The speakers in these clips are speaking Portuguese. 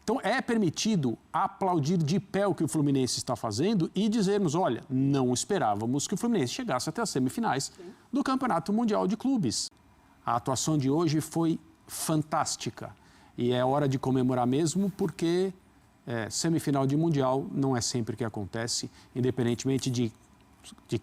Então, é permitido aplaudir de pé o que o Fluminense está fazendo e dizermos, olha, não esperávamos que o Fluminense chegasse até as semifinais do Campeonato Mundial de Clubes. A atuação de hoje foi fantástica e é hora de comemorar mesmo porque semifinal de Mundial não é sempre que acontece, independentemente de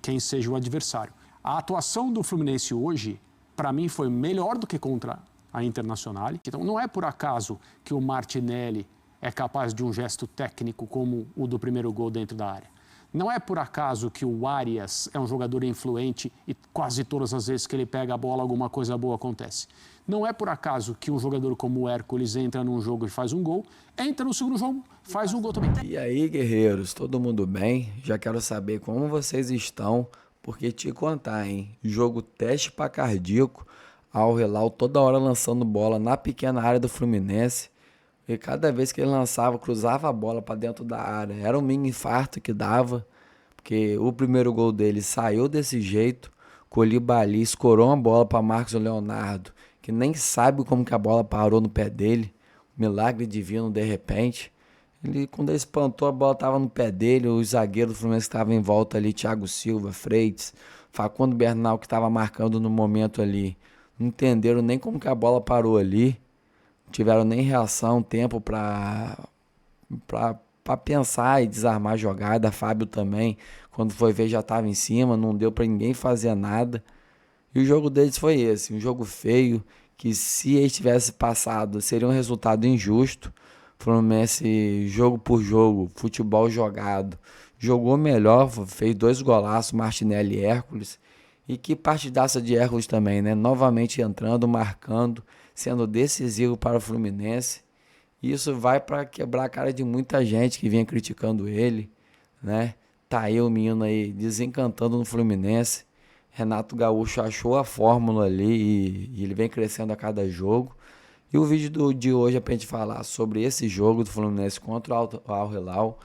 quem seja o adversário. A atuação do Fluminense hoje, para mim, foi melhor do que contra a Internacional. Então, não é por acaso que o Martinelli é capaz de um gesto técnico como o do primeiro gol dentro da área. Não é por acaso que o Arias é um jogador influente e quase todas as vezes que ele pega a bola, alguma coisa boa acontece. Não é por acaso que um jogador como o Hércules entra num jogo e faz um gol, entra no segundo jogo, faz um gol também. E aí, guerreiros, todo mundo bem? Já quero saber como vocês estão, porque te contar, hein? Jogo teste para cardíaco, Al Hilal toda hora lançando bola na pequena área do Fluminense. E cada vez que ele lançava, cruzava a bola para dentro da área. Era um mini infarto que dava, porque o primeiro gol dele saiu desse jeito. Koulibaly escorou uma bola para Marcos Leonardo, que nem sabe como que a bola parou no pé dele. Milagre divino de repente. Quando ele espantou, a bola estava no pé dele. Os zagueiros do Fluminense estavam em volta ali, Thiago Silva, Freitas, Facundo Bernal, que estava marcando no momento ali. Não entenderam nem como que a bola parou ali. Não tiveram nem reação, tempo para pensar e desarmar a jogada. Fábio também, quando foi ver, já estava em cima, não deu para ninguém fazer nada. E o jogo deles foi esse, um jogo feio, que se eles tivessem passado, seria um resultado injusto. Fluminense, jogo por jogo, futebol jogado, jogou melhor, fez 2 golaços, Martinelli e Hércules. E que partidaça de Hércules também, né? Novamente entrando, marcando, sendo decisivo para o Fluminense. Isso vai para quebrar a cara de muita gente que vinha criticando ele, né? Tá aí o menino aí desencantando no Fluminense. Renato Gaúcho achou a fórmula ali e ele vem crescendo a cada jogo. E o vídeo de hoje é pra gente falar sobre esse jogo do Fluminense contra o Al Hilal.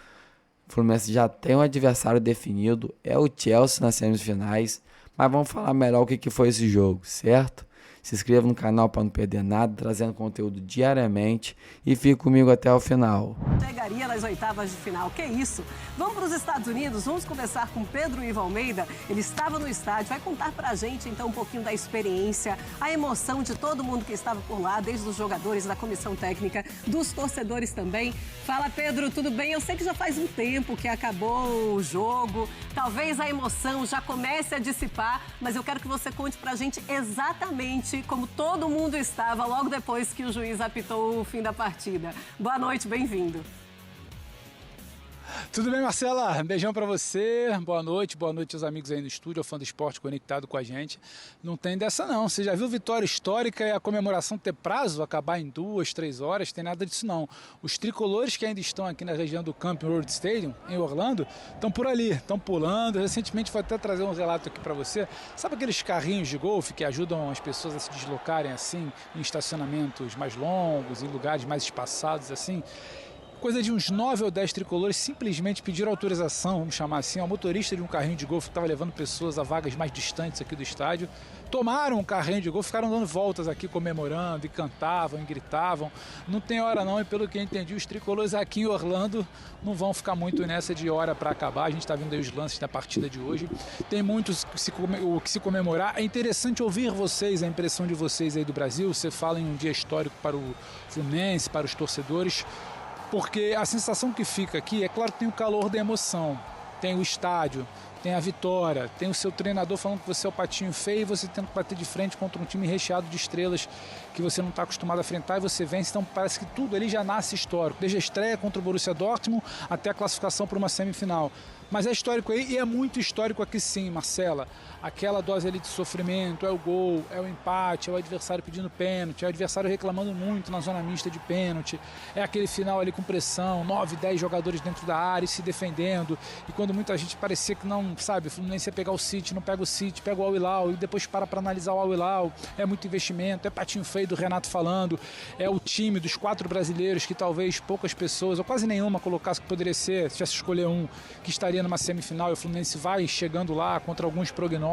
O Fluminense já tem um adversário definido, é o Chelsea nas semifinais. Mas vamos falar melhor o que foi esse jogo, certo? Se inscreva no canal para não perder nada, trazendo conteúdo diariamente e fique comigo até o final. Chegaria nas oitavas de final, que isso? Vamos para os Estados Unidos, vamos conversar com Pedro Ivo Almeida. Ele estava no estádio, vai contar para a gente então um pouquinho da experiência, a emoção de todo mundo que estava por lá, desde os jogadores, da comissão técnica, dos torcedores também. Fala, Pedro, tudo bem? Eu sei que já faz um tempo que acabou o jogo, talvez a emoção já comece a dissipar, mas eu quero que você conte para a gente exatamente como todo mundo estava logo depois que o juiz apitou o fim da partida. Boa noite, bem-vindo. Tudo bem, Marcela? Um beijão pra você. Boa noite aos amigos aí no estúdio, ao Fã do Esporte conectado com a gente. Não tem dessa não. Você já viu vitória histórica e a comemoração ter prazo, acabar em 2, 3 horas? Tem nada disso não. Os tricolores que ainda estão aqui na região do Camping World Stadium, em Orlando, estão por ali, estão pulando. Recentemente vou até trazer um relato aqui pra você. Sabe aqueles carrinhos de golfe que ajudam as pessoas a se deslocarem assim, em estacionamentos mais longos, em lugares mais espaçados assim? Coisa de uns 9 ou 10 tricolores simplesmente pediram autorização, vamos chamar assim, ao motorista de um carrinho de golfe que estava levando pessoas a vagas mais distantes aqui do estádio. Tomaram um carrinho de golfe, ficaram dando voltas aqui, comemorando, e cantavam, e gritavam. Não tem hora não, e pelo que eu entendi, os tricolores aqui em Orlando não vão ficar muito nessa de hora para acabar. A gente está vendo aí os lances da partida de hoje. Tem muitos o que se comemorar. É interessante ouvir vocês, a impressão de vocês aí do Brasil. Você fala em um dia histórico para o Fluminense, para os torcedores. Porque a sensação que fica aqui, é claro que tem o calor da emoção, tem o estádio, tem a vitória, tem o seu treinador falando que você é o patinho feio e você tendo que bater de frente contra um time recheado de estrelas que você não está acostumado a enfrentar e você vence. Então parece que tudo ali já nasce histórico, desde a estreia contra o Borussia Dortmund até a classificação para uma semifinal. Mas é histórico aí e é muito histórico aqui sim, Marcela. Aquela dose ali de sofrimento, é o gol, é o empate, é o adversário pedindo pênalti, é o adversário reclamando muito na zona mista de pênalti, é aquele final ali com pressão, 9, 10 jogadores dentro da área e se defendendo, e quando muita gente parecia que não, sabe, o Fluminense ia pegar o City, não pega o City, pega o Al Hilal e depois para analisar o Al Hilal, é muito investimento, é patinho feio do Renato falando, é o time dos 4 brasileiros que talvez poucas pessoas, ou quase nenhuma, colocasse que poderia ser, se tivesse escolher um, que estaria numa semifinal e o Fluminense vai chegando lá contra alguns prognósticos.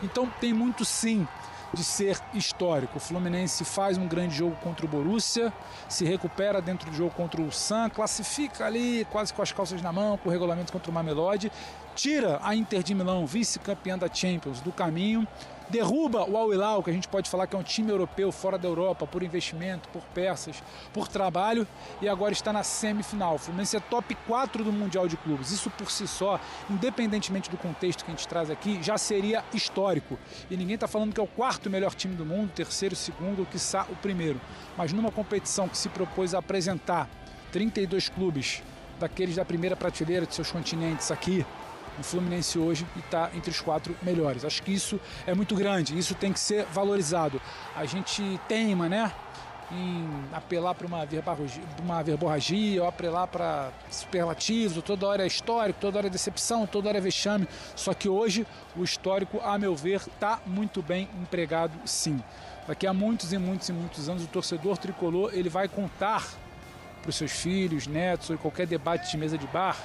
Então tem muito sim de ser histórico. O Fluminense faz um grande jogo contra o Borussia, se recupera dentro do jogo contra o San, classifica ali quase com as calças na mão, com o regulamento contra o Mamelodi, tira a Inter de Milão, vice-campeã da Champions, do caminho, derruba o Al Hilal, que a gente pode falar que é um time europeu fora da Europa, por investimento, por peças, por trabalho, e agora está na semifinal. O Fluminense é top 4 do Mundial de Clubes. Isso por si só, independentemente do contexto que a gente traz aqui, já seria histórico. E ninguém está falando que é o quarto melhor time do mundo, terceiro, segundo, ou quiçá o primeiro. Mas numa competição que se propôs a apresentar 32 clubes daqueles da primeira prateleira de seus continentes aqui, o Fluminense hoje está entre os 4 melhores. Acho que isso é muito grande, isso tem que ser valorizado. A gente teima, né, em apelar para uma verborragia, ou apelar para superlativos, ou toda hora é histórico, toda hora é decepção, toda hora é vexame. Só que hoje o histórico, a meu ver, está muito bem empregado, sim. Daqui a muitos e muitos e muitos anos, o torcedor tricolor ele vai contar para os seus filhos, netos, ou em qualquer debate de mesa de bar,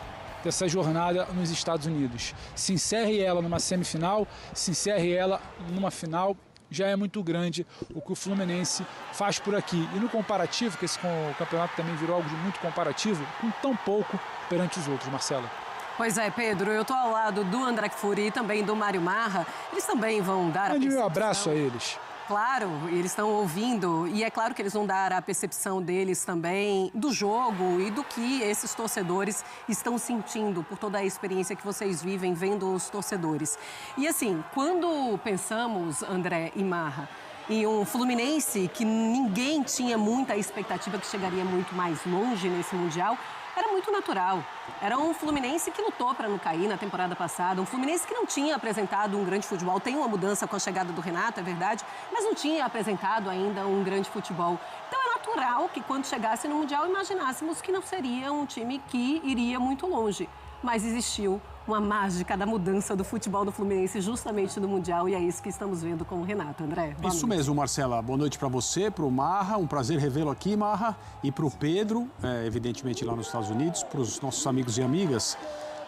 dessa jornada nos Estados Unidos. Se encerre ela numa semifinal, se encerre ela numa final, já é muito grande o que o Fluminense faz por aqui. E no comparativo, que esse campeonato também virou algo de muito comparativo, com tão pouco perante os outros, Marcela. Pois é, Pedro, eu estou ao lado do André Kfouri e também do Mário Marra. Eles também vão dar a Mande percepção. meu abraço a eles. Claro, eles estão ouvindo e é claro que eles vão dar a percepção deles também do jogo e do que esses torcedores estão sentindo por toda a experiência que vocês vivem vendo os torcedores. E assim, quando pensamos, André e Marra, em um Fluminense que ninguém tinha muita expectativa que chegaria muito mais longe nesse Mundial, era muito natural. Era um Fluminense que lutou para não cair na temporada passada, um Fluminense que não tinha apresentado um grande futebol. Tem uma mudança com a chegada do Renato, é verdade, mas não tinha apresentado ainda um grande futebol. Então é natural que quando chegasse no Mundial imaginássemos que não seria um time que iria muito longe. Mas existiu uma mágica da mudança do futebol do Fluminense justamente no Mundial e é isso que estamos vendo com o Renato. André, boa Isso noite. mesmo, Marcela. Boa noite para você, para o Marra. Um prazer revê-lo aqui, Marra. E para o Pedro, evidentemente lá nos Estados Unidos, para os nossos amigos e amigas.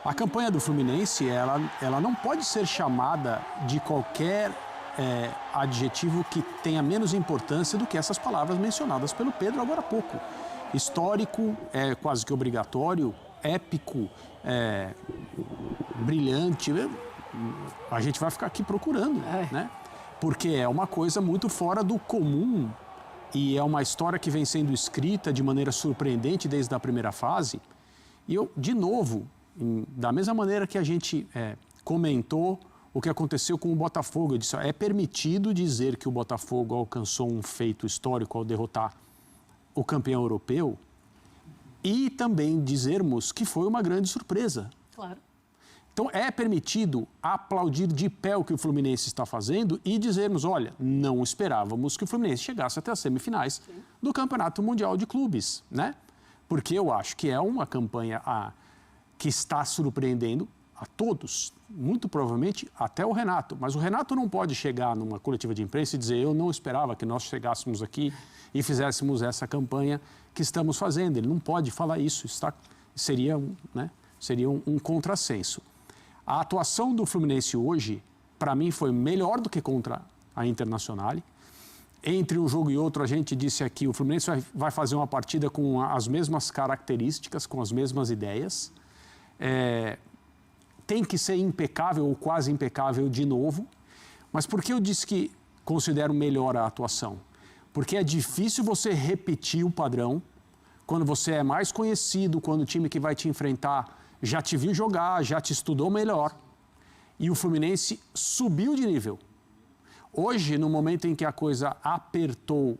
A campanha do Fluminense, ela não pode ser chamada de qualquer adjetivo que tenha menos importância do que essas palavras mencionadas pelo Pedro agora há pouco. Histórico, quase que obrigatório, épico, brilhante. A gente vai ficar aqui procurando, né? Porque é uma coisa muito fora do comum e é uma história que vem sendo escrita de maneira surpreendente desde a primeira fase. E eu, de novo, da mesma maneira que a gente comentou o que aconteceu com o Botafogo, eu disse, é permitido dizer que o Botafogo alcançou um feito histórico ao derrotar o campeão europeu e também dizermos que foi uma grande surpresa. Claro. Então, é permitido aplaudir de pé o que o Fluminense está fazendo e dizermos, olha, não esperávamos que o Fluminense chegasse até as semifinais do Campeonato Mundial de Clubes, né? Porque eu acho que é uma campanha que está surpreendendo a todos, muito provavelmente até o Renato. Mas o Renato não pode chegar numa coletiva de imprensa e dizer, eu não esperava que nós chegássemos aqui e fizéssemos essa campanha que estamos fazendo. Ele não pode falar isso, seria um contrassenso. A atuação do Fluminense hoje, para mim, foi melhor do que contra a Internacional. Entre um jogo e outro, a gente disse aqui, o Fluminense vai fazer uma partida com as mesmas características, com as mesmas ideias. Tem que ser impecável ou quase impecável de novo. Mas por que eu disse que considero melhor a atuação? Porque é difícil você repetir o padrão quando você é mais conhecido, quando o time que vai te enfrentar já te viu jogar, já te estudou melhor. E o Fluminense subiu de nível. Hoje, no momento em que a coisa apertou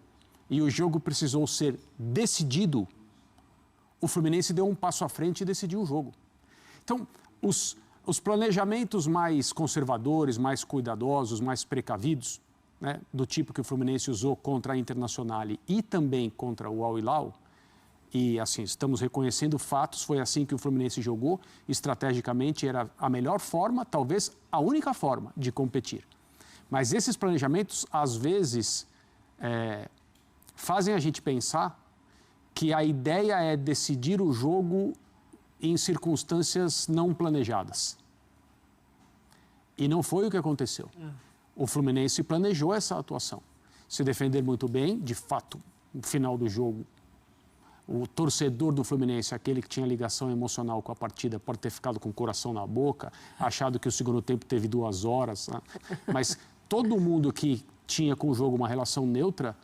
e o jogo precisou ser decidido, o Fluminense deu um passo à frente e decidiu o jogo. Então, os planejamentos mais conservadores, mais cuidadosos, mais precavidos, né, do tipo que o Fluminense usou contra a Internacional e também contra o Al Hilal, e assim, estamos reconhecendo fatos, foi assim que o Fluminense jogou, estrategicamente era a melhor forma, talvez a única forma de competir. Mas esses planejamentos, às vezes, fazem a gente pensar que a ideia é decidir o jogo em circunstâncias não planejadas. E não foi o que aconteceu. O Fluminense planejou essa atuação. Se defender muito bem, de fato, no final do jogo, o torcedor do Fluminense, aquele que tinha ligação emocional com a partida, pode ter ficado com o coração na boca, achado que o segundo tempo teve 2 horas, né? Mas todo mundo que tinha com o jogo uma relação neutra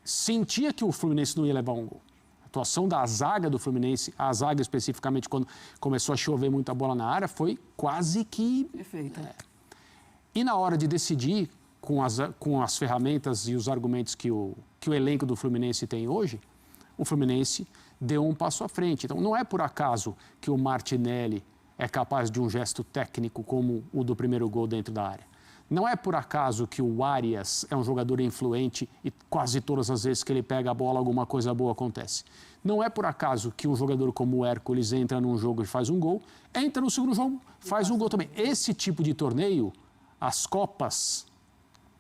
sentia que o Fluminense não ia levar um gol. A atuação da zaga do Fluminense, a zaga especificamente, quando começou a chover muita bola na área, foi quase que... Perfeita. E na hora de decidir, com as ferramentas e os argumentos que o elenco do Fluminense tem hoje, o Fluminense deu um passo à frente. Então, não é por acaso que o Martinelli é capaz de um gesto técnico como o do primeiro gol dentro da área. Não é por acaso que o Arias é um jogador influente e quase todas as vezes que ele pega a bola, alguma coisa boa acontece. Não é por acaso que um jogador como o Hércules entra num jogo e faz um gol, entra no segundo jogo, faz um gol também. Esse tipo de torneio, as Copas,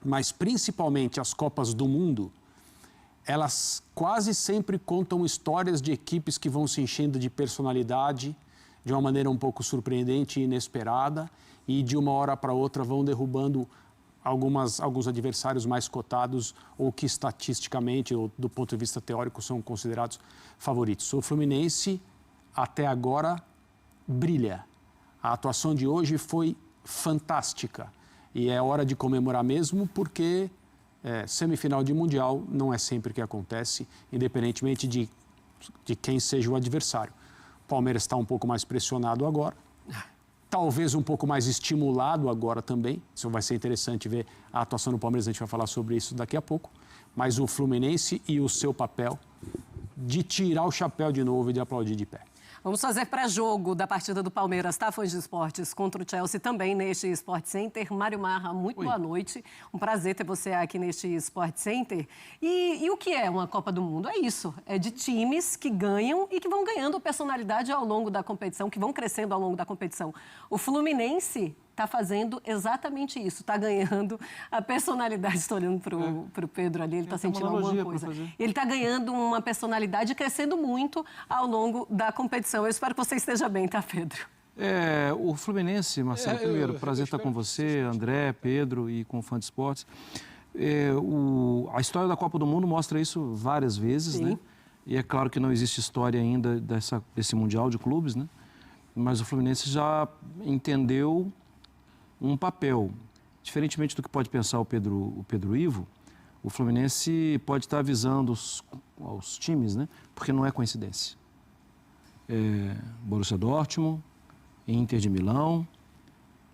mas principalmente as Copas do Mundo, elas quase sempre contam histórias de equipes que vão se enchendo de personalidade de uma maneira um pouco surpreendente e inesperada e de uma hora para outra vão derrubando alguns adversários mais cotados ou que estatisticamente ou do ponto de vista teórico são considerados favoritos. O Fluminense até agora brilha. A atuação de hoje foi fantástica e é hora de comemorar mesmo porque semifinal de Mundial não é sempre que acontece, independentemente de quem seja o adversário. O Palmeiras está um pouco mais pressionado agora, talvez um pouco mais estimulado agora também. Isso vai ser interessante ver a atuação do Palmeiras, a gente vai falar sobre isso daqui a pouco. Mas o Fluminense e o seu papel de tirar o chapéu de novo e de aplaudir de pé. Vamos fazer pré-jogo da partida do Palmeiras, tá, fãs de esportes, contra o Chelsea também neste Sport Center. Mário Marra, muito boa noite. Um prazer ter você aqui neste Sport Center. E o que é uma Copa do Mundo? É isso, é de times que ganham e que vão ganhando personalidade ao longo da competição, que vão crescendo ao longo da competição. O Fluminense está fazendo exatamente isso, está ganhando a personalidade. Estou olhando para o Pedro ali, ele está sentindo alguma coisa. Ele está ganhando uma personalidade e crescendo muito ao longo da competição. Eu espero que você esteja bem, tá, Pedro? O Fluminense, Marcelo, primeiro, prazer estar com você, André, Pedro e com o Fã de Esportes. A história da Copa do Mundo mostra isso várias vezes, Sim. né? E é claro que não existe história ainda desse Mundial de Clubes, né? Mas o Fluminense já entendeu um papel. Diferentemente do que pode pensar o Pedro Ivo, o Fluminense pode estar avisando aos times, né? Porque não é coincidência. Borussia Dortmund, Inter de Milão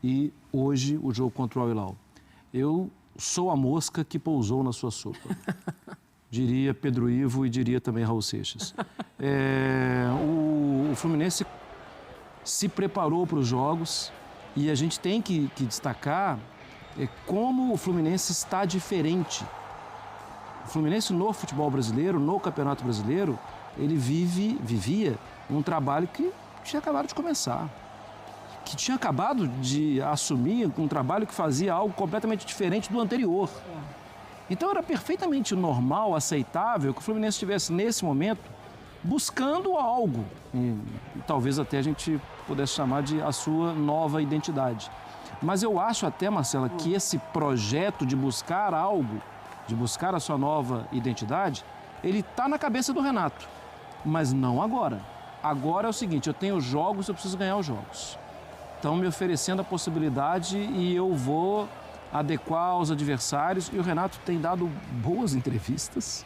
e hoje o jogo contra o Al Hilal. Eu sou a mosca que pousou na sua sopa. Diria Pedro Ivo e diria também Raul Seixas. O Fluminense se preparou para os jogos e a gente tem que destacar como o Fluminense está diferente. O Fluminense no futebol brasileiro, no Campeonato Brasileiro, ele vivia um trabalho que tinha acabado de começar, que tinha acabado de assumir um trabalho que fazia algo completamente diferente do anterior. Então era perfeitamente normal, aceitável que o Fluminense estivesse nesse momento buscando algo, e talvez até a gente pudesse chamar de a sua nova identidade. Mas eu acho até, Marcela, que esse projeto de buscar algo, de buscar a sua nova identidade, ele está na cabeça do Renato, mas não agora. Agora é o seguinte, eu tenho jogos, eu preciso ganhar os jogos. Estão me oferecendo a possibilidade e eu vou adequar aos adversários. E o Renato tem dado boas entrevistas,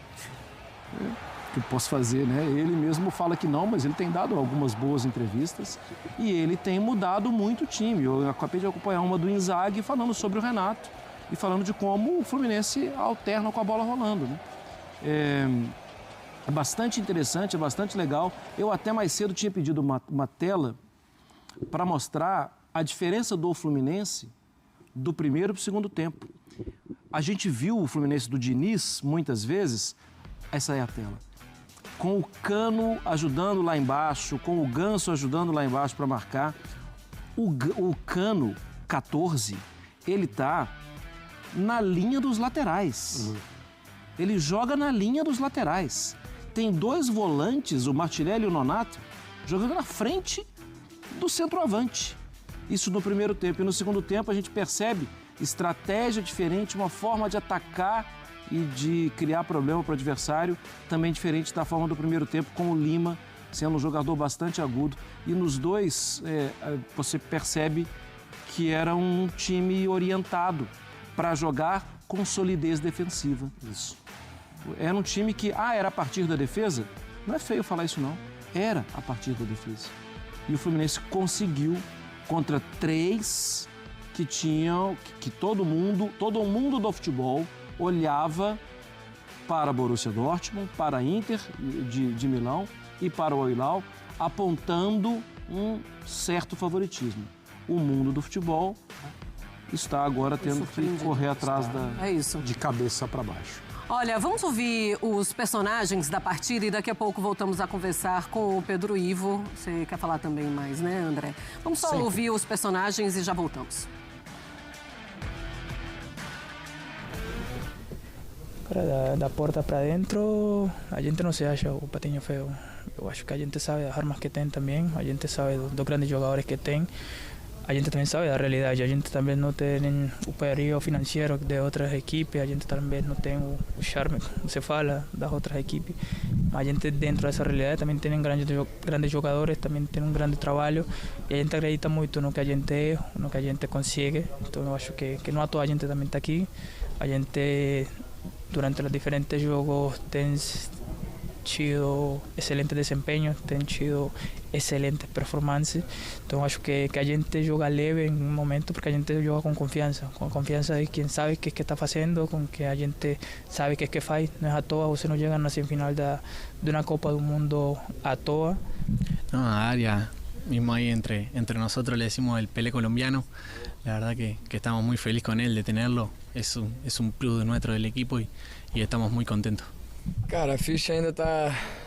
que eu posso fazer, né? Ele mesmo fala que não, mas ele tem dado algumas boas entrevistas e ele tem mudado muito o time. Eu acabei de acompanhar uma do Inzaghi falando sobre o Renato e falando de como o Fluminense alterna com a bola rolando, né? É bastante interessante, é bastante legal. Eu até mais cedo tinha pedido uma tela para mostrar a diferença do Fluminense do primeiro para o segundo tempo. A gente viu o Fluminense do Diniz, muitas vezes, essa é a tela, com o Cano ajudando lá embaixo, com o Ganso ajudando lá embaixo para marcar. O Cano, 14, ele está na linha dos laterais. Ele joga na linha dos laterais. Tem dois volantes, o Martinelli e o Nonato, jogando na frente do centroavante. Isso no primeiro tempo. E no segundo tempo a gente percebe estratégia diferente, uma forma de atacar e de criar problema para o adversário, também diferente da forma do primeiro tempo, com o Lima sendo um jogador bastante agudo. E nos dois, você percebe que era um time orientado para jogar com solidez defensiva. Isso. Era um time que, era a partir da defesa? Não é feio falar isso, não. Era a partir da defesa. E o Fluminense conseguiu contra 3 que tinham, que todo mundo do futebol olhava para Borussia Dortmund, para a Inter de Milão e para o Al-Hilal, apontando um certo favoritismo. O mundo do futebol está agora tendo que correr atrás de cabeça para baixo. Olha, vamos ouvir os personagens da partida e daqui a pouco voltamos a conversar com o Pedro Ivo. Você quer falar também mais, né, André? Vamos só ouvir os personagens e já voltamos. Da porta para dentro, a gente não se acha o patinho feio. Eu acho que a gente sabe das armas que tem também, a gente sabe dos grandes jogadores que tem, a gente também sabe da realidade, a gente também não tem o poderio financeiro de outras equipes, a gente também não tem o charme, como se fala, das outras equipes. A gente dentro dessa realidade também tem grandes jogadores, também tem um grande trabalho e a gente acredita muito no que a gente é, no que a gente consegue. Então eu acho que não à toa a gente também está aqui. A gente durante os diferentes jogos tem tido excelente desempenho, tem tido excelentes performances. Então acho que a gente joga leve em um momento porque a gente joga com confiança de quem sabe o que está fazendo, com que a gente sabe o que faz. Não é à toa, você não chega na semifinal de uma Copa do Mundo à toa. No, a Aria, mismo ahí entre nosotros le decimos el Pelé colombiano. La verdad que estamos muy felices con él de tenerlo. Es un plus nuestro del equipo y estamos muy contentos. Cara, a ficha ainda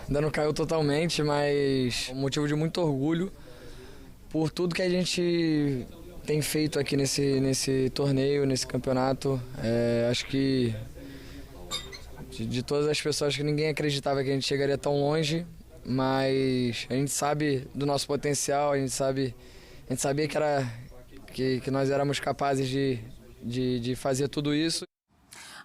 não caiu totalmente, mas é um motivo de muito orgulho por tudo que a gente tem feito aqui nesse torneio, nesse campeonato. Acho que de todas as pessoas que ninguém acreditava que a gente chegaria tão longe, mas a gente sabe do nosso potencial, a gente sabia que nós éramos capazes de fazer tudo isso.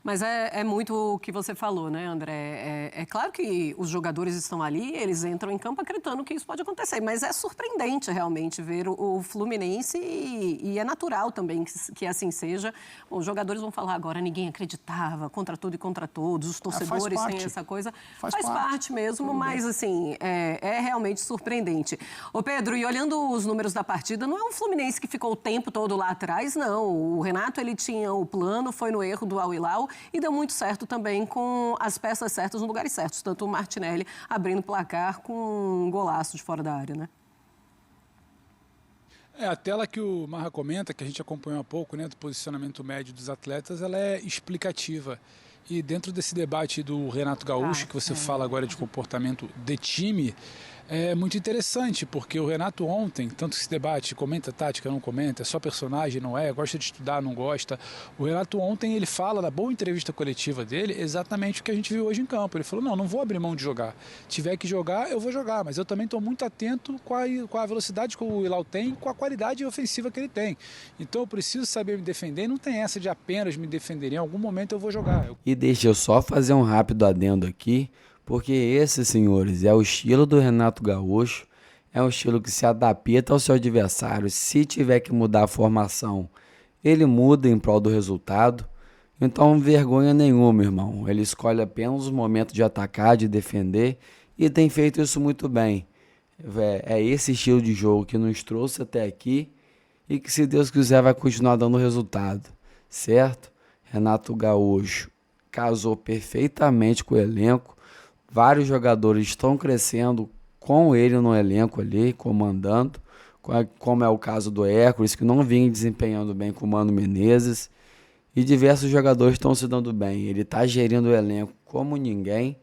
Mas é muito o que você falou, né, André? É claro que os jogadores estão ali, eles entram em campo acreditando que isso pode acontecer, mas é surpreendente realmente ver o Fluminense e é natural também que assim seja. Os jogadores vão falar agora, ninguém acreditava, contra tudo e contra todos, os torcedores têm essa coisa. Faz parte mesmo, mas assim, é realmente surpreendente. Ô Pedro, e olhando os números da partida, não é um Fluminense que ficou o tempo todo lá atrás, não. O Renato, ele tinha o plano, foi no erro do Al-Hilal, e deu muito certo também com as peças certas nos lugares certos. Tanto o Martinelli abrindo o placar com um golaço de fora da área, né? A tela que o Marra comenta, que a gente acompanhou há pouco, né, do posicionamento médio dos atletas, ela é explicativa. E dentro desse debate do Renato Gaúcho, que você fala agora de comportamento de time, é muito interessante, porque o Renato ontem, tanto que se debate, comenta tática, não comenta, é só personagem, não é, gosta de estudar, não gosta. O Renato ontem, ele fala na boa entrevista coletiva dele exatamente o que a gente viu hoje em campo. Ele falou, não vou abrir mão de jogar. Tiver que jogar, eu vou jogar, mas eu também estou muito atento com a velocidade que o Hilal tem, com a qualidade ofensiva que ele tem. Então eu preciso saber me defender, não tem essa de apenas me defender, em algum momento eu vou jogar. E deixa eu só fazer um rápido adendo aqui, porque esse, senhores, é o estilo do Renato Gaúcho, é um estilo que se adapta ao seu adversário. Se tiver que mudar a formação, ele muda em prol do resultado. Então, vergonha nenhuma, irmão. Ele escolhe apenas o momento de atacar, de defender, e tem feito isso muito bem. É esse estilo de jogo que nos trouxe até aqui e que, se Deus quiser, vai continuar dando resultado, certo? Renato Gaúcho casou perfeitamente com o elenco. Vários jogadores estão crescendo com ele no elenco ali, comandando, como é o caso do Hércules, que não vinha desempenhando bem com o Mano Menezes, e diversos jogadores estão se dando bem. Ele está gerindo o elenco como ninguém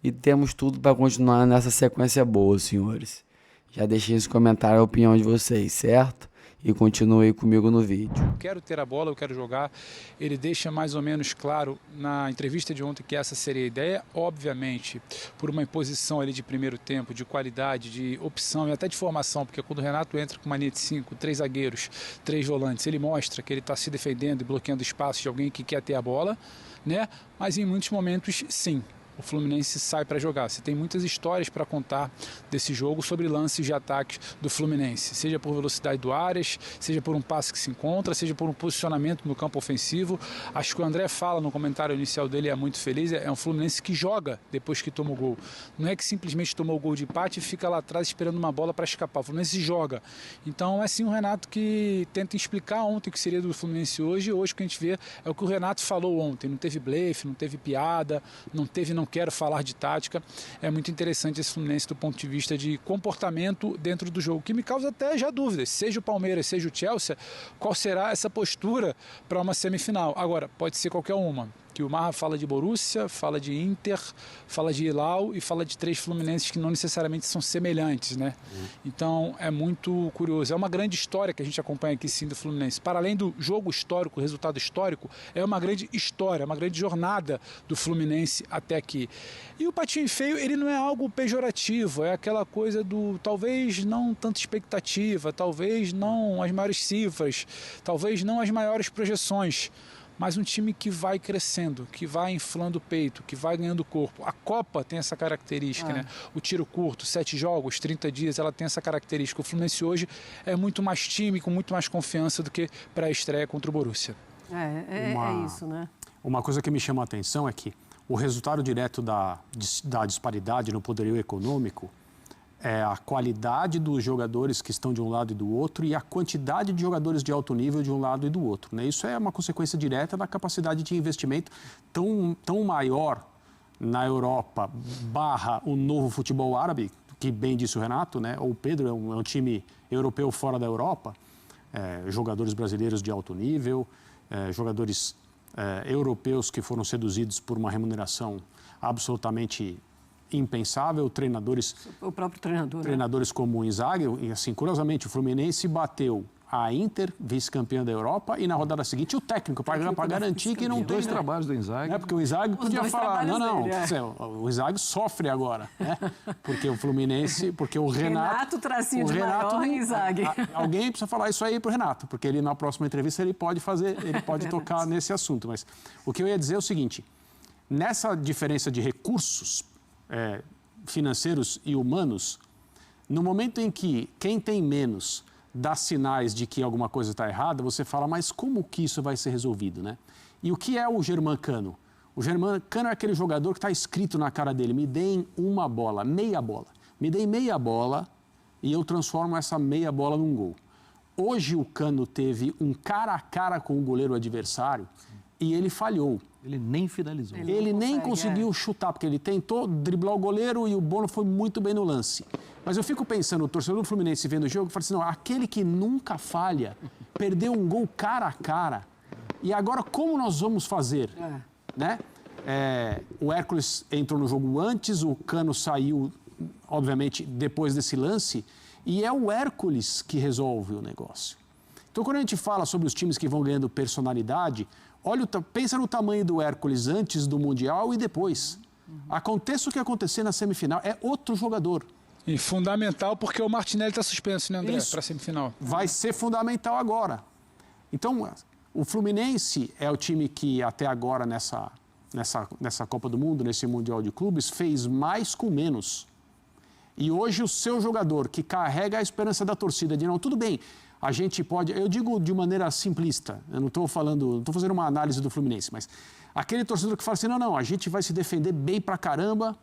e temos tudo para continuar nessa sequência boa, senhores. Já deixei esse comentário a opinião de vocês, certo? e continue comigo no vídeo. Eu quero ter a bola, eu quero jogar. Ele deixa mais ou menos claro na entrevista de ontem que essa seria a ideia, obviamente, por uma imposição ali de primeiro tempo, de qualidade, de opção e até de formação, porque quando o Renato entra com uma linha de 5, 3 zagueiros, 3 volantes, ele mostra que ele está se defendendo e bloqueando espaço de alguém que quer ter a bola, né? Mas em muitos momentos, sim, o Fluminense sai para jogar. Você tem muitas histórias para contar desse jogo sobre lances de ataque do Fluminense, seja por velocidade do Arias, seja por um passe que se encontra, seja por um posicionamento no campo ofensivo. Acho que o André fala no comentário inicial dele, é muito feliz, é um Fluminense que joga depois que toma o gol. Não é que simplesmente tomou o gol de empate e fica lá atrás esperando uma bola para escapar. O Fluminense joga. Então é sim o Renato que tenta explicar ontem o que seria do Fluminense hoje, e hoje o que a gente vê é o que o Renato falou ontem. Não teve blefe, não teve piada, não quero falar de tática. É muito interessante esse Fluminense do ponto de vista de comportamento dentro do jogo, que me causa até já dúvidas, seja o Palmeiras, seja o Chelsea, qual será essa postura para uma semifinal. Agora, pode ser qualquer uma, que o Marra fala de Borussia, fala de Inter, fala de Hilal e fala de 3 Fluminenses que não necessariamente são semelhantes, né? Então é muito curioso. É uma grande história que a gente acompanha aqui sim do Fluminense. Para além do jogo histórico, resultado histórico, é uma grande história, uma grande jornada do Fluminense até aqui. E o patinho feio, ele não é algo pejorativo, é aquela coisa do talvez não tanta expectativa, talvez não as maiores cifras, talvez não as maiores projeções, mas um time que vai crescendo, que vai inflando o peito, que vai ganhando corpo. A Copa tem essa característica, né? O tiro curto, 7 jogos, 30 dias, ela tem essa característica. O Fluminense hoje é muito mais time, com muito mais confiança do que para a estreia contra o Borussia. É isso, né? Uma coisa que me chama a atenção é que o resultado direto da disparidade no poderio econômico é a qualidade dos jogadores que estão de um lado e do outro e a quantidade de jogadores de alto nível de um lado e do outro, né? Isso é uma consequência direta da capacidade de investimento tão maior na Europa / o novo futebol árabe, que bem disse o Renato, né? O Pedro é um time europeu fora da Europa, jogadores brasileiros de alto nível, jogadores europeus que foram seduzidos por uma remuneração absolutamente impensável, o próprio treinador, treinadores como o Inzaghi, e assim, curiosamente, o Fluminense bateu a Inter, vice-campeã da Europa, e na rodada seguinte o técnico, para garantir que não tem... 2 trabalhos do Inzaghi. Porque o Inzaghi podia falar, dele, o Inzaghi sofre agora, né? Porque o Fluminense, porque o Renato... tracinho de maior, Inzaghi. Alguém precisa falar isso aí para o Renato, porque ele na próxima entrevista ele pode tocar nesse assunto. Mas o que eu ia dizer é o seguinte, nessa diferença de recursos financeiros e humanos, no momento em que quem tem menos dá sinais de que alguma coisa está errada, você fala, mas como que isso vai ser resolvido, né? E o que é o Germancano? O Germancano é aquele jogador que está escrito na cara dele, me deem uma bola, meia bola. Me deem meia bola e eu transformo essa meia bola num gol. Hoje o Cano teve um cara a cara com o goleiro adversário e ele falhou. Ele nem finalizou. Ele nem conseguiu chutar, porque ele tentou driblar o goleiro e o Bono foi muito bem no lance. Mas eu fico pensando, o torcedor do Fluminense vendo o jogo, fala assim, não, aquele que nunca falha, perdeu um gol cara a cara. E agora como nós vamos fazer? Né? O Hércules entrou no jogo antes, o Cano saiu, obviamente, depois desse lance, e é o Hércules que resolve o negócio. Então, quando a gente fala sobre os times que vão ganhando personalidade, pensa no tamanho do Hércules antes do Mundial e depois. Aconteça o que acontecer na semifinal, é outro jogador. E fundamental porque o Martinelli está suspenso, né, André, para a semifinal. Vai ser fundamental agora. Então, o Fluminense é o time que até agora nessa Copa do Mundo, nesse Mundial de Clubes, fez mais com menos. E hoje o seu jogador que carrega a esperança da torcida de não, tudo bem, a gente pode, eu digo de maneira simplista, eu não estou fazendo uma análise do Fluminense, mas aquele torcedor que fala assim, não, a gente vai se defender bem pra caramba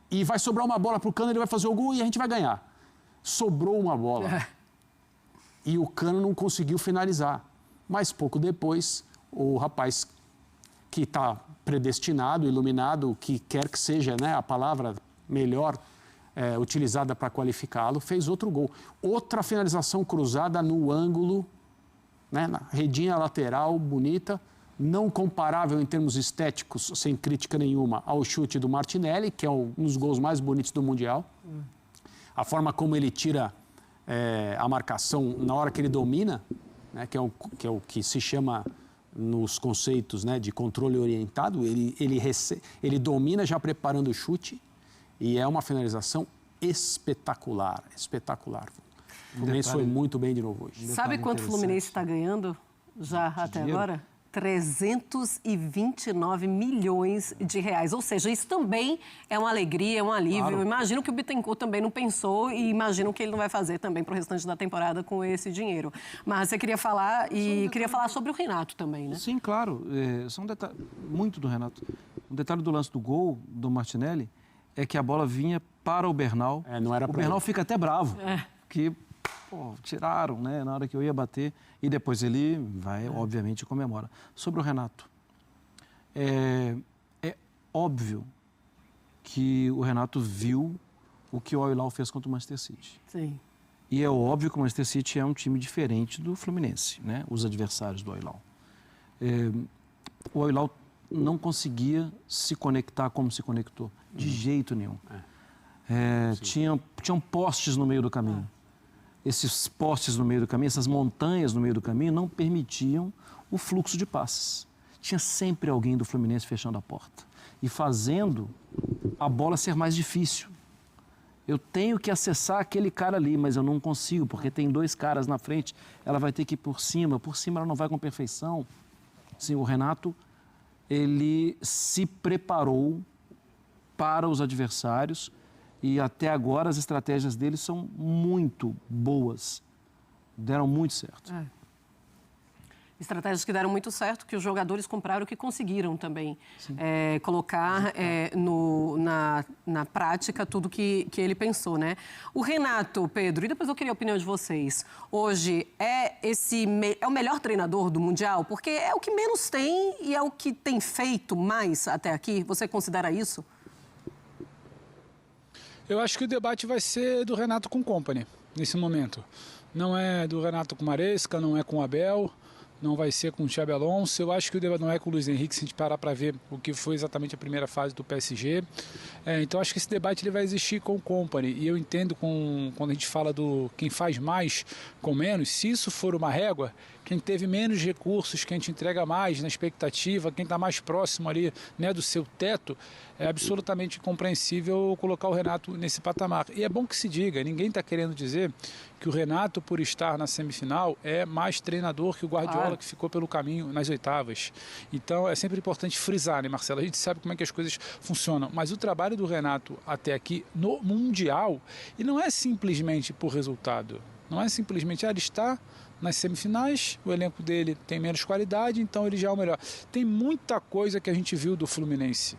e vai sobrar uma bola pro Cano, ele vai fazer o gol e a gente vai ganhar. Sobrou uma bola. E o Cano não conseguiu finalizar. Mas pouco depois, o rapaz que está predestinado, iluminado, que quer que seja, né, a palavra melhor utilizada para qualificá-lo, fez outro gol. Outra finalização cruzada no ângulo, né, na redinha lateral, bonita, não comparável em termos estéticos, sem crítica nenhuma, ao chute do Martinelli, que é um dos gols mais bonitos do Mundial. A forma como ele tira a marcação na hora que ele domina, né, que é o que se chama nos conceitos, né, de controle orientado, ele domina já preparando o chute e é uma finalização espetacular. O Fluminense foi muito bem de novo hoje. Sabe quanto o Fluminense está ganhando já até agora? 329 milhões de reais. Ou seja, isso também é uma alegria, é um alívio. Claro. Imagino que o Bittencourt também não pensou e imagino que ele não vai fazer também para o restante da temporada com esse dinheiro. Mas você queria falar queria falar sobre o Renato também, né? Sim, claro. Só um detalhe, muito do Renato. Um detalhe do lance do gol do Martinelli é que a bola vinha para o Bernal. Não era o Bernal fica até bravo, porque tiraram, né, na hora que eu ia bater. E depois ele vai, obviamente, comemora. Sobre o Renato, é óbvio que o Renato viu o que o Al Hilal fez contra o Manchester City. Sim. E é óbvio que o Manchester City é um time diferente do Fluminense, né? Os adversários do Al Hilal. O Al Hilal não conseguia se conectar como se conectou, de jeito nenhum. Tinham postes no meio do caminho. Esses postes no meio do caminho, essas montanhas no meio do caminho, não permitiam o fluxo de passes. Tinha sempre alguém do Fluminense fechando a porta e fazendo a bola ser mais difícil. Eu tenho que acessar aquele cara ali, mas eu não consigo, porque tem 2 caras na frente, ela vai ter que ir por cima ela não vai com perfeição. Sim, o Renato, ele se preparou para os adversários. E até agora as estratégias dele são muito boas. Deram muito certo. Estratégias que deram muito certo, que os jogadores compraram, que conseguiram também colocar na prática tudo que ele pensou, né? O Renato, Pedro, e depois eu queria a opinião de vocês. Hoje é o melhor treinador do Mundial? Porque é o que menos tem e é o que tem feito mais até aqui. Você considera isso? Eu acho que o debate vai ser do Renato com o Kompany, nesse momento. Não é do Renato com o Maresca, não é com o Abel, não vai ser com o Xabi Alonso. Eu acho que o debate não é com o Luiz Henrique, se a gente parar para ver o que foi exatamente a primeira fase do PSG. Então, acho que esse debate ele vai existir com o Kompany. E eu entendo quando a gente fala do quem faz mais com menos, se isso for uma régua, quem teve menos recursos, quem te entrega mais na expectativa, quem está mais próximo ali, né, do seu teto, é absolutamente compreensível colocar o Renato nesse patamar. E é bom que se diga, ninguém está querendo dizer que o Renato, por estar na semifinal, é mais treinador que o Guardiola, que ficou pelo caminho nas oitavas. Então, é sempre importante frisar, né, Marcelo? A gente sabe como é que as coisas funcionam, mas o trabalho do Renato até aqui no Mundial, e não é simplesmente por resultado, não é simplesmente, ele está nas semifinais, o elenco dele tem menos qualidade, então ele já é o melhor. Tem muita coisa que a gente viu do Fluminense.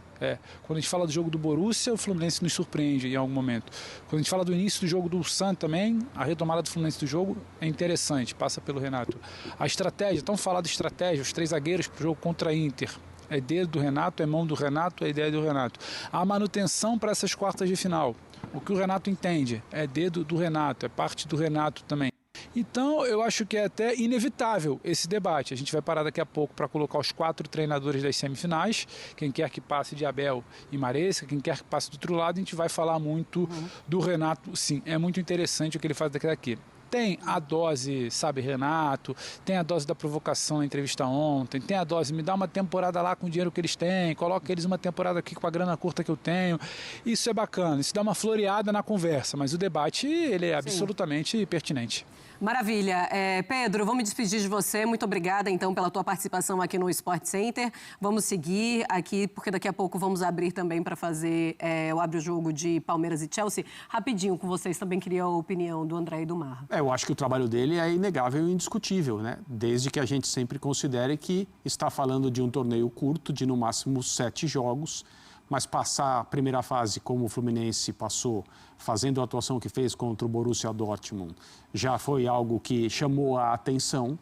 Quando a gente fala do jogo do Borussia, o Fluminense nos surpreende em algum momento. Quando a gente fala do início do jogo do Santos também, a retomada do Fluminense do jogo é interessante, passa pelo Renato. A estratégia, tão falado de estratégia, os 3 zagueiros para o jogo contra a Inter. É dedo do Renato, é mão do Renato, é ideia do Renato. A manutenção para essas quartas de final. O que o Renato entende é dedo do Renato, é parte do Renato também. Então, eu acho que é até inevitável esse debate. A gente vai parar daqui a pouco para colocar os 4 treinadores das semifinais. Quem quer que passe de Abel e Maresca, quem quer que passe do outro lado, a gente vai falar muito do Renato. Sim, é muito interessante o que ele faz daqui. Tem a dose, sabe, Renato, tem a dose da provocação na entrevista ontem, tem a dose, me dá uma temporada lá com o dinheiro que eles têm, coloca eles uma temporada aqui com a grana curta que eu tenho. Isso é bacana, isso dá uma floreada na conversa, mas o debate, ele é absolutamente pertinente. Maravilha. Pedro, vou me despedir de você. Muito obrigada, então, pela tua participação aqui no Sport Center. Vamos seguir aqui, porque daqui a pouco vamos abrir também para fazer o abre-jogo de Palmeiras e Chelsea. Rapidinho com vocês, também queria a opinião do André e do Marra. Eu acho que o trabalho dele é inegável e indiscutível, né? Desde que a gente sempre considere que está falando de um torneio curto, de no máximo 7 jogos, mas passar a primeira fase como o Fluminense passou, fazendo a atuação que fez contra o Borussia Dortmund, já foi algo que chamou a atenção.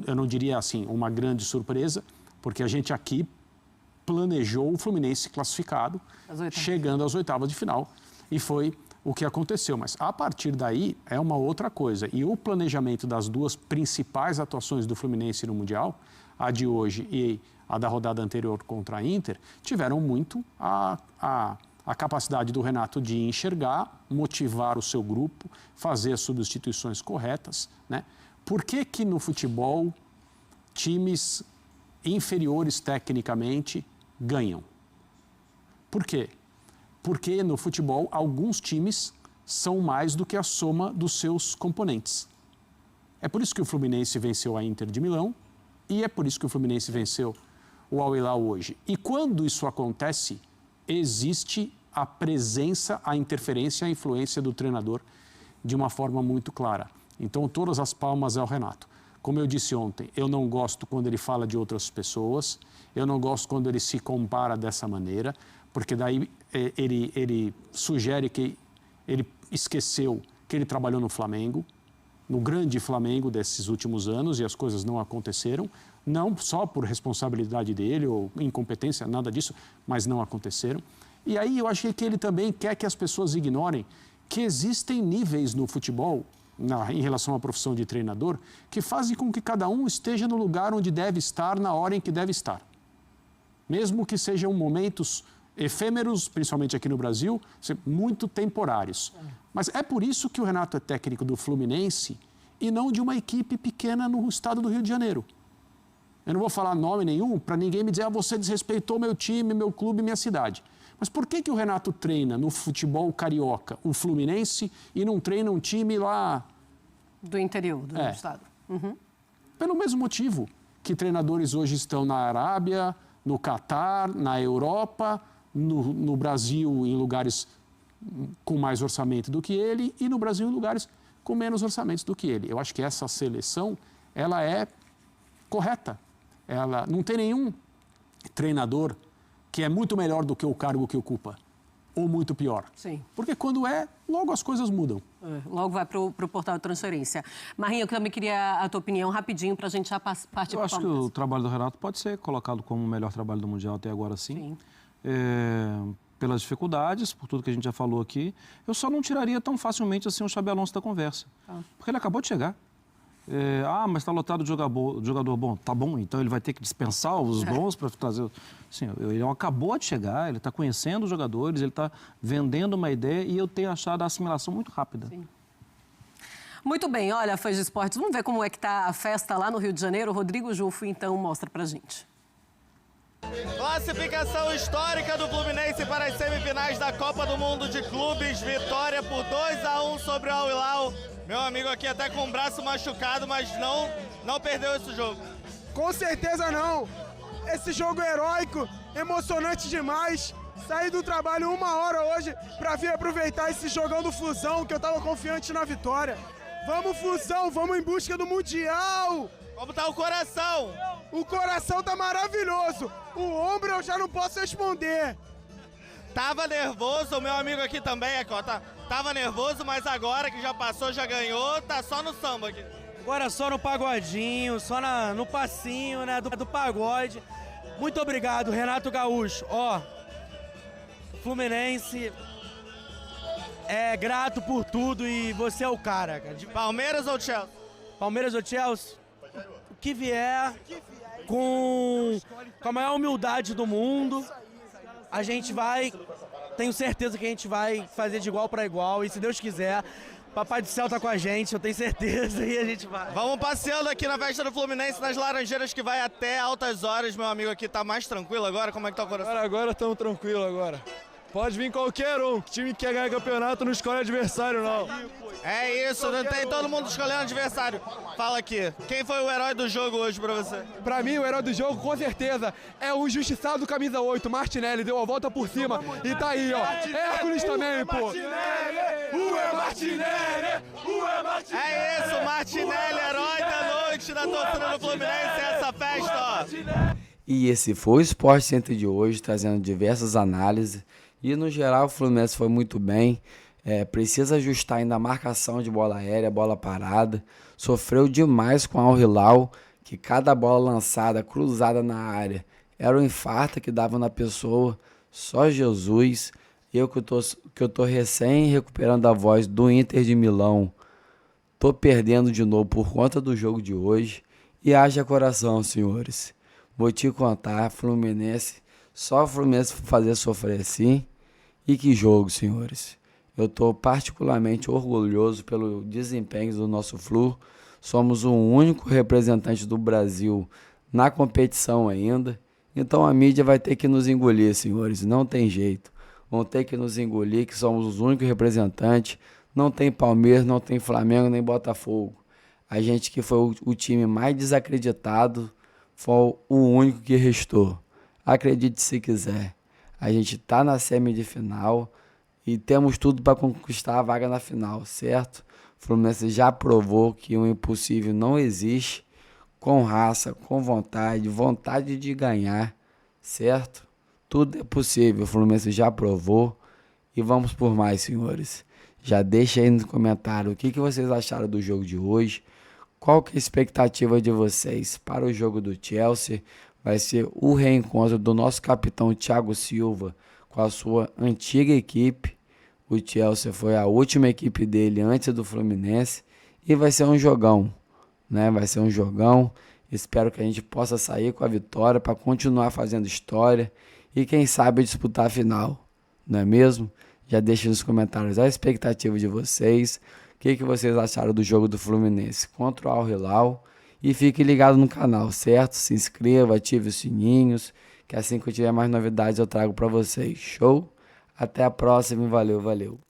Eu não diria assim, uma grande surpresa, porque a gente aqui planejou o Fluminense classificado, chegando às oitavas de final, e foi o que aconteceu. Mas a partir daí é uma outra coisa. E o planejamento das 2 principais atuações do Fluminense no Mundial, a de hoje e a da rodada anterior contra a Inter, tiveram muito a a capacidade do Renato de enxergar, motivar o seu grupo, fazer as substituições corretas, né? Por que no futebol times inferiores tecnicamente ganham? Por quê? Porque no futebol alguns times são mais do que a soma dos seus componentes. É por isso que o Fluminense venceu a Inter de Milão e é por isso que o Fluminense venceu o Al Hilal hoje. E quando isso acontece, existe a presença, a interferência, a influência do treinador de uma forma muito clara. Então, todas as palmas ao Renato. Como eu disse ontem, eu não gosto quando ele fala de outras pessoas, eu não gosto quando ele se compara dessa maneira, porque daí ele sugere que ele esqueceu que ele trabalhou no Flamengo, no grande Flamengo desses últimos anos, e as coisas não aconteceram, não só por responsabilidade dele ou incompetência, nada disso, mas não aconteceram. E aí eu achei que ele também quer que as pessoas ignorem que existem níveis no futebol, em relação à profissão de treinador, que fazem com que cada um esteja no lugar onde deve estar, na hora em que deve estar. Mesmo que sejam momentos efêmeros, principalmente aqui no Brasil, muito temporários. Mas é por isso que o Renato é técnico do Fluminense e não de uma equipe pequena no estado do Rio de Janeiro. Eu não vou falar nome nenhum para ninguém me dizer você desrespeitou meu time, meu clube, minha cidade. Mas por que o Renato treina no futebol carioca o Fluminense e não treina um time lá... Do interior do estado. Uhum. Pelo mesmo motivo que treinadores hoje estão na Arábia, no Catar, na Europa, no Brasil em lugares com mais orçamento do que ele e no Brasil em lugares com menos orçamentos do que ele. Eu acho que essa seleção, ela é correta. Ela não tem nenhum treinador que é muito melhor do que o cargo que ocupa, ou muito pior. Sim. Porque quando logo as coisas mudam. Logo vai para o portal de transferência. Marinho, eu também queria a tua opinião rapidinho para a gente já partir para o Eu acho que o trabalho do Renato pode ser colocado como o melhor trabalho do Mundial até agora, sim. Pelas dificuldades, por tudo que a gente já falou aqui. Eu só não tiraria tão facilmente assim o Xabi Alonso da conversa. Porque ele acabou de chegar. Mas está lotado de jogador bom. Tá bom, então ele vai ter que dispensar os bons para trazer... Sim, ele acabou de chegar, ele está conhecendo os jogadores, ele está vendendo uma ideia e eu tenho achado a assimilação muito rápida. Sim. Muito bem, olha, fãs de esportes, vamos ver como é que está a festa lá no Rio de Janeiro. O Rodrigo Jufo, então, mostra pra gente. Classificação histórica do Fluminense para as semifinais da Copa do Mundo de Clubes. Vitória por 2-1 sobre o Al Hilal. Meu amigo aqui até com o braço machucado, mas não perdeu esse jogo. Com certeza não. Esse jogo é heróico, emocionante demais. Saí do trabalho 1 hora hoje para vir aproveitar esse jogão do Flusão, que eu tava confiante na vitória. Vamos, Flusão, vamos em busca do Mundial! Como tá o coração? O coração tá maravilhoso. O ombro eu já não posso responder. Tava nervoso, o meu amigo aqui também, tava nervoso, mas agora que já passou, já ganhou, tá só no samba aqui. Agora só no pagodinho, só no passinho, né, do pagode. Muito obrigado, Renato Gaúcho. Fluminense é grato por tudo e você é o cara. Palmeiras ou Chelsea? Palmeiras ou Chelsea? O que vier, com a maior humildade do mundo, a gente vai, tenho certeza que a gente vai fazer de igual para igual e se Deus quiser, Papai do Céu tá com a gente, eu tenho certeza, e a gente vai. Vamos passeando aqui na festa do Fluminense, nas Laranjeiras, que vai até altas horas. Meu amigo aqui tá mais tranquilo agora? Como é que tá o coração? Agora estamos tranquilos agora. Pode vir qualquer um. O time que quer ganhar campeonato não escolhe adversário, não. É isso, não tem todo mundo escolhendo adversário. Fala aqui, quem foi o herói do jogo hoje pra você? Pra mim, o herói do jogo, com certeza, é o injustiçado camisa 8, Martinelli. Deu a volta por cima e tá aí, ó. Hércules também, pô. É isso, Martinelli, herói da noite da torcida do Fluminense, essa festa, ó. E esse foi o Sport Center de hoje, trazendo diversas análises. E no geral o Fluminense foi muito bem. Precisa ajustar ainda a marcação de bola aérea, bola parada. Sofreu demais com o Al Hilal, que cada bola lançada, cruzada na área, era um infarto que dava na pessoa. Só Jesus. Eu que eu tô recém recuperando a voz do Inter de Milão. Tô perdendo de novo por conta do jogo de hoje. E haja coração, senhores. Vou te contar, Fluminense, só o Fluminense fazer sofrer assim. E que jogo, senhores. Eu estou particularmente orgulhoso pelo desempenho do nosso Flu. Somos o único representante do Brasil na competição ainda. Então a mídia vai ter que nos engolir, senhores. Não tem jeito. Vão ter que nos engolir, que somos os únicos representantes. Não tem Palmeiras, não tem Flamengo, nem Botafogo. A gente que foi o time mais desacreditado foi o único que restou. Acredite se quiser. A gente está na semi de final e temos tudo para conquistar a vaga na final, certo? O Fluminense já provou que o impossível não existe, com raça, com vontade de ganhar, certo? Tudo é possível, o Fluminense já provou e vamos por mais, senhores. Já deixa aí no comentário o que vocês acharam do jogo de hoje, qual que é a expectativa de vocês para o jogo do Chelsea. Vai ser o reencontro do nosso capitão Thiago Silva com a sua antiga equipe. O Chelsea foi a última equipe dele antes do Fluminense e vai ser um jogão, né? Vai ser um jogão. Espero que a gente possa sair com a vitória para continuar fazendo história e quem sabe disputar a final, não é mesmo? Já deixe nos comentários a expectativa de vocês, o que vocês acharam do jogo do Fluminense contra o Al Hilal. E fique ligado no canal, certo? Se inscreva, ative os sininhos, que assim que eu tiver mais novidades eu trago para vocês. Show? Até a próxima e valeu, valeu.